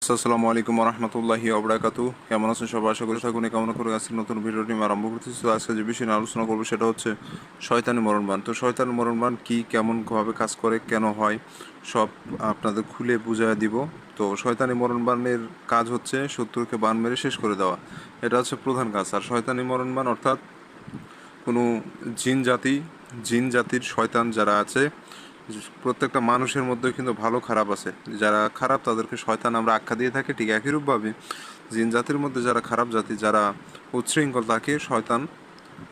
আসসালামু আলাইকুম রহমতুল্লাহি ওবরাকাতু। কেমন আছেন সবাই? আশা করি থাকুন কামনা করে আজকে নতুন ভিডিওটি আমি আরম্ভ করতেছি। তো আজকে যে বিষয় নিয়ে আলোচনা করবো সেটা হচ্ছে শয়তানি মরণবাণ। তো শয়তানি মরণবাণ কি, কেমনভাবে কাজ করে, কেন হয়, সব আপনাদের খুলে বুঝিয়ে দিব। তো শয়তানি মরণবাণের কাজ হচ্ছে শত্রুকে বান মেরে শেষ করে দেওয়া। এটা হচ্ছে প্রধান কাজ। আর শয়তানি মরণবাণ অর্থাৎ কোনো জিন জাতির শয়তান যারা আছে, প্রত্যেকটা মানুষের মধ্যে কিন্তু ভালো খারাপ আছে। যারা খারাপ তাদেরকে শয়তান আমরা আখ্যা দিয়ে থাকি। ঠিক একই রূপভাবে জিন জাতির মধ্যে যারা খারাপ জাতি, যারা উচ্ছৃঙ্খল, তাকে শয়তান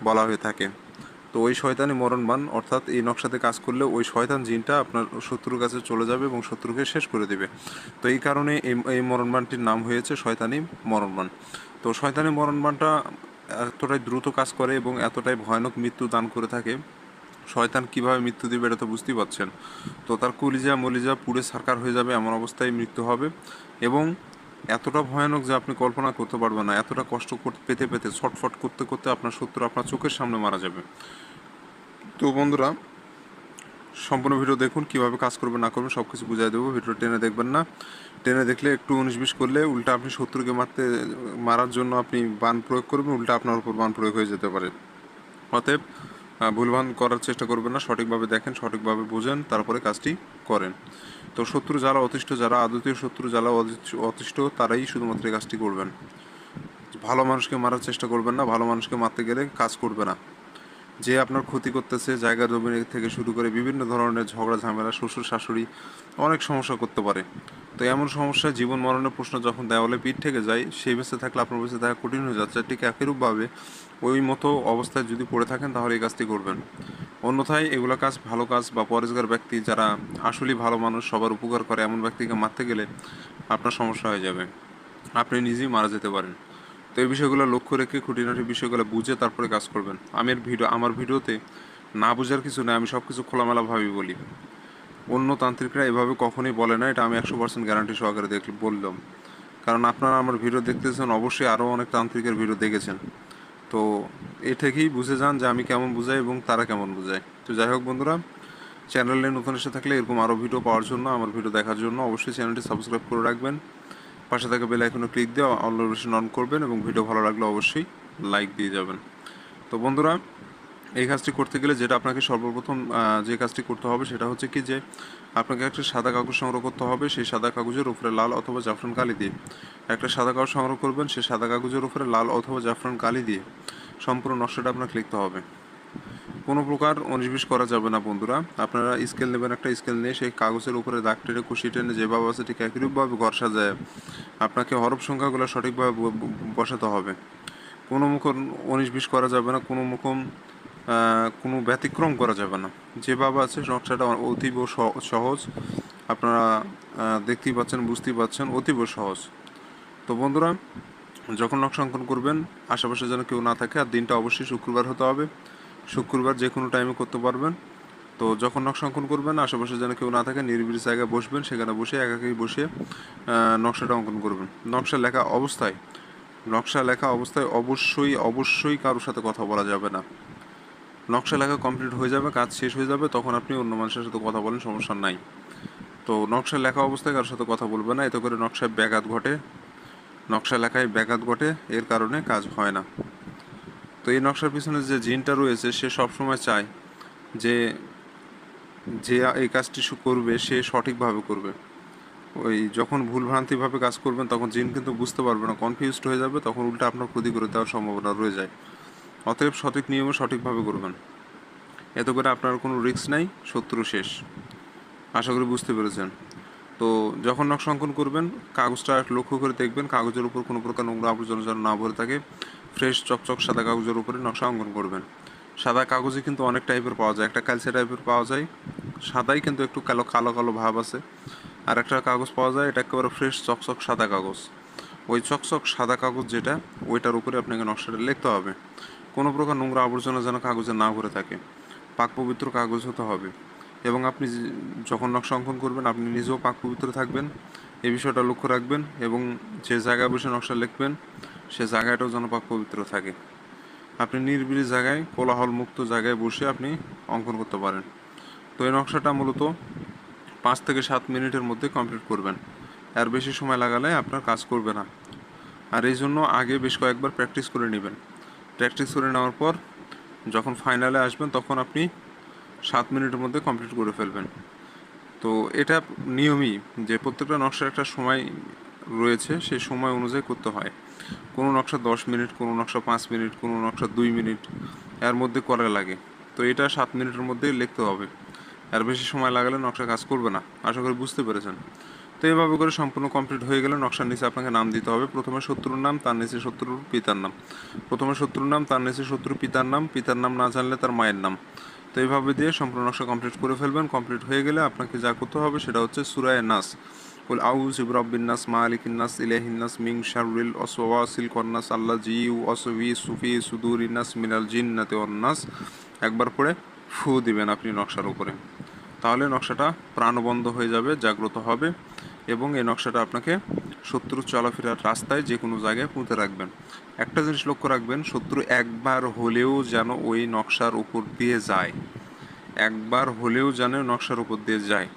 বলা হয়ে থাকে। তো ওই শয়তানি মরণবাণ অর্থাৎ এই নকশাতে কাজ করলে ওই শয়তান জিনটা আপনার শত্রুর কাছে চলে যাবে এবং শত্রুকে শেষ করে দেবে। তো এই কারণে এই মরণবাণটির নাম হয়েছে শয়তানি মরণবাণ। তো শয়তানি মরণবাণটা এতটাই দ্রুত কাজ করে এবং এতটাই ভয়ানক মৃত্যু দান করে থাকে। শয়তান কিভাবে মৃত্যু দিবে এটা তো বুঝতেই পারছেন। তো তার কলিজা মলিজা পুড়ে ছারখার হয়ে যাবে, এমন অবস্থায় মৃত্যু হবে। এবং এতটা ভয়ানক যে আপনি কল্পনা করতে পারবেন না। এতটা কষ্ট পেতে পেতে ছটফট করতে করতে আপনার শত্রু আপনার চোখের সামনে মারা যাবে। তো বন্ধুরা, সম্পূর্ণ ভিডিও দেখুন, কিভাবে কাজ করবেন না করবেন সব কিছু বুঝিয়ে দেবো। ভিডিও টেনে দেখবেন না। টেনে দেখলে একটু 19-20 করলে উল্টা আপনি শত্রুকে মারার জন্য আপনি বান প্রয়োগ করবেন, উল্টা আপনার উপর বান প্রয়োগ হয়ে যেতে পারে। অতএব ভুলভান করার চেষ্টা করবেন না। সঠিকভাবে দেখেন, সঠিকভাবে বুঝেন, তারপরে কাজটি করেন। তো শত্রু যারা অতিষ্ঠ, যারা আদতীয় শত্রু, যারা অতিষ্ঠ, তারাই শুধুমাত্র এই কাজটি করবেন। ভালো মানুষকে মারার চেষ্টা করবেন না। ভালো মানুষকে মারতে গেলে কাজ করবে না। যে আপনার ক্ষতি করতেছে, জায়গা জমি থেকে শুরু করে বিভিন্ন ধরনের ঝগড়া ঝামেলা, শ্বশুর শাশুড়ি, অনেক সমস্যা করতে পারে। তো এমন সমস্যায় জীবন মরণের প্রশ্ন যখন দেওয়ালে পিঠ থেকে যায়, সেই বেঁচে থাকলে আপনার বেঁচে থাকা কঠিন হয়ে যাচ্ছে। ঠিক একইরূপভাবে ওই মতো অবস্থায় যদি পড়ে থাকেন তাহলে এই কাজটি করবেন। অন্যথায় এগুলো কাজ ভালো কাজ বা পরেশগার ব্যক্তি, যারা আসলেই ভালো মানুষ, সবার উপকার করে, এমন ব্যক্তিকে মারতে গেলে আপনার সমস্যা হয়ে যাবে। আপনি নিজেই মারা যেতে পারেন। তো এই বিষয়গুলো লক্ষ্য রেখে খুঁটিনাটি বিষয়গুলো বুঝে তারপরে কাজ করবেন। আমার ভিডিওতে না বোঝার কিছু নেই, আমি সব কিছু খোলামেলাভাবেই বলি। অন্য তান্ত্রিকরা এভাবে কখনোই বলে না, এটা আমি 100% গ্যারান্টি সহকারে বললাম। কারণ আপনারা আমার ভিডিও দেখতেছেন, অবশ্যই আরও অনেক তান্ত্রিকের ভিডিও দেখেছেন। তো এ থেকেই বুঝে যান যে আমি কেমন বুঝাই এবং তারা কেমন বুঝায়। তো যাই হোক বন্ধুরা, চ্যানেলে নতুন এসে থাকলে এরকম আরও ভিডিও পাওয়ার জন্য, আমার ভিডিও দেখার জন্য অবশ্যই চ্যানেলটি সাবস্ক্রাইব করে রাখবেন। পাশে থাকা বেল আইকনে ক্লিক দিয়ে অল নোটিফিকেশন অন করবেন এবং ভিডিও ভালো লাগলে অবশ্যই লাইক দিয়ে যাবেন। তো বন্ধুরা, এই কাজটি করতে গেলে যেটা আপনাকে সর্বপ্রথম যে কাজটি করতে হবে সেটা হচ্ছে কি, যে আপনাকে একটা সাদা কাগজ সংগ্রহ করতে হবে। সেই সাদা কাগজের উপরে লাল অথবা জাফরান কালি দিয়ে একটা সাদা কাগজ সংগ্রহ করবেন। সেই সাদা কাগজের উপরে লাল অথবা জাফরান কালি দিয়ে সম্পূর্ণ নকশাটা আপনাকে লিখতে হবে। কোনো প্রকার 19-20 করা যাবে না বন্ধুরা। আপনারা স্কেল নেবেন, একটা স্কেল নিয়ে সেই কাগজের উপরে দাগ টেনে কুশি টেনে যেভাবে আছে ঠিক একইরূপভাবে ঘর সাজায় আপনাকে হরফ সংখ্যাগুলো সঠিকভাবে বসাতে হবে। কোনো মুখম 19-20 করা যাবে না, কোনো ব্যতিক্রম করা যাবে না। যেভাবে আছে নকশাটা অতীব সহজ। আপনারা দেখতেই পাচ্ছেন, বুঝতেই পাচ্ছেন, অতীব সহজ। তো বন্ধুরা, যখন নকশা অঙ্কন করবেন আশেপাশে যেন কেউ না থাকে, আর দিনটা অবশ্যই শুক্রবার হতে হবে। শুক্রবার যে কোনো টাইমে করতে পারবেন। তো যখন নকশা অঙ্কন করবেন আশেপাশে যেন কেউ না থাকে, নিরিবিলি জায়গায় বসবেন, সেখানে বসে একাকি বসে নকশাটা অঙ্কন করবেন। নকশা লেখা অবস্থায় অবশ্যই অবশ্যই কারোর সাথে কথা বলা যাবে না। নকশা লেখা কমপ্লিট হয়ে যাবে, কাজ শেষ হয়ে যাবে, তখন আপনি অন্য মানুষের সাথে কথা বলেন, সমস্যা নাই। তো নকশা লেখা অবস্থায় কারোর সাথে কথা বলবে না, এতে করে নকশা লেখায় ব্যাঘাত ঘটে, এর কারণে কাজ হয় না। তো এই নকশার পিছনে যে জিনটা রয়েছে সে সবসময় চায় যে যে এই কাজটি করবে সে সঠিকভাবে করবে। ওই যখন ভুলভ্রান্তিভাবে কাজ করবেন তখন জিন কিন্তু বুঝতে পারবে না, কনফিউজড হয়ে যাবে, তখন উল্টা আপনার ক্ষতি করে দেওয়ার সম্ভাবনা রয়ে যায়। অতএব সঠিক নিয়মে সঠিকভাবে করবেন, এতে করে আপনার কোনো রিস্ক নাই, শত্রু শেষ। আশা করি বুঝতে পেরেছেন। তো যখন নকশা অঙ্কন করবেন কাগজটা লক্ষ্য করে দেখবেন কাগজের উপর কোনো প্রকার নোংরা আবর্জনা যেন না ভরে থাকে। ফ্রেশ চকচক সাদা কাগজের উপরে নকশা অঙ্কন করবেন। সাদা কাগজে কিন্তু অনেক টাইপের পাওয়া যায়, একটা কালচে টাইপের পাওয়া যায়, সাদাই কিন্তু একটু কালো কালো কালো ভাব আছে। আর একটা কাগজ পাওয়া যায়, এটা একেবারে ফ্রেশ চকচক সাদা কাগজ। ওই চকচক সাদা কাগজ যেটা, ওইটার উপরে আপনাকে নকশাটা লিখতে হবে। কোনো প্রকার নোংরা আবর্জনা যেন কাগজে না ভরে থাকে, পাক পবিত্র কাগজ হতে হবে। এবং আপনি যখন নকশা অঙ্কন করবেন আপনি নিজেও পাক পবিত্র থাকবেন, এই বিষয়টা লক্ষ্য রাখবেন। এবং যে জায়গায় বসে নকশা লিখবেন সে জায়গাটাও যেন পাক পবিত্র থাকে। আপনি নিরিবিলি জায়গায়, কোলাহল মুক্ত জায়গায় বসে আপনি অঙ্কন করতে পারেন। তো এই নকশাটা মূলত 5 থেকে 7 মিনিটের মধ্যে কমপ্লিট করবেন। এর বেশি সময় লাগালে আপনার কাজ করবে না। আর এই জন্য আগে বেশ কয়েকবার প্র্যাকটিস করে নেবেন। প্র্যাকটিস করে নেওয়ার পর যখন ফাইনালে আসবেন তখন আপনি 7 মিনিটের মধ্যে কমপ্লিট করে ফেলবেন। তো এটা নিয়মই যে প্রত্যেকটা নকশার একটা সময় রয়েছে, সেই সময় অনুযায়ী করতে হয়। কোনো নকশা 10 মিনিট, কোনো নকশা 5 মিনিট, কোনো নকশা 2 মিনিট এর মধ্যে করা লাগে। তো এটা 7 মিনিটের মধ্যে লিখতে হবে। আর বেশি সময় লাগালে নকশা কাজ করবে না। আশা করি বুঝতে পেরেছেন। তো এইভাবে করে সম্পূর্ণ কমপ্লিট হয়ে গেলে নকশার নিচে আপনাকে নাম দিতে হবে। প্রথমে শত্রুর নাম, তার নিচে শত্রুর পিতার নাম। প্রথমে শত্রুর নাম, তার নিচে শত্রুর পিতার নাম, পিতার নাম না জানলে তার মায়ের নাম। তো এইভাবে দিয়ে সম্পূর্ণ নকশা কমপ্লিট করে ফেলবেন। কমপ্লিট হয়ে গেলে আপনাকে যা করতে হবে সেটা হচ্ছে সূরা নাস, কুল আউযু বিরাব্বিন নাস, মালিকিন নাস, ইলাহিন নাস, মিন শাররিল ওয়াসওয়াসিল খান্নাস, আল্লাযী ইউওয়াসওয়িসু ফি সুদুরিন নাস মিনাল জিন্নাতি ওয়ান নাস একবার পড়ে ফু দিবেন আপনি নকশার উপরে। তাহলে নকশাটা প্রাণবন্ধ হয়ে যাবে, জাগ্রত হবে। এবং এই নকশাটা আপনাকে শত্রুর চলাফেরার রাস্তায় যে কোনো জায়গায় পুঁতে রাখবেন। একটা জিনিস লক্ষ্য রাখবেন, শত্রু একবার হলেও যেন ওই নকশার উপর দিয়ে যায়। একবার হলেও যেন নকশার উপর দিয়ে যায়।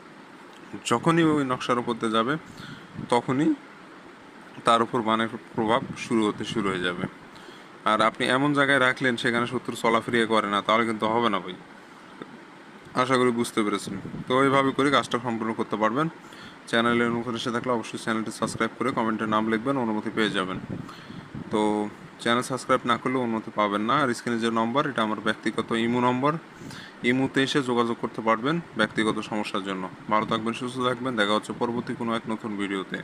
যখনই ওই নকশার উপর দিয়ে যাবে তখনই তার উপর বানের প্রভাব শুরু হয়ে যাবে। আর আপনি এমন জায়গায় রাখলেন সেখানে শত্রু চলাফেরিয়া করে না, তাহলে কিন্তু হবে না ভাই। আশা করি বুঝতে পেরেছেন। তো এইভাবে করে কাজটা সম্পূর্ণ করতে পারবেন। চ্যানেলে নতুন এসে থাকলে অবশ্যই চ্যানেলটি সাবস্ক্রাইব করে কমেন্টে নাম লিখবেন, অনুমতি পেয়ে যাবেন। তো চ্যানেল সাবস্ক্রাইব না করলে অনুমতি পাবেন না। আর স্ক্রিনে যে নম্বর, এটা আমার ব্যক্তিগত ইমো নম্বর। ইমোতে এসে যোগাযোগ করতে পারবেন ব্যক্তিগত সমস্যার জন্য। ভালো থাকবেন, সুস্থ থাকবেন। দেখা হচ্ছে পরবর্তী কোনো এক নতুন ভিডিওতে।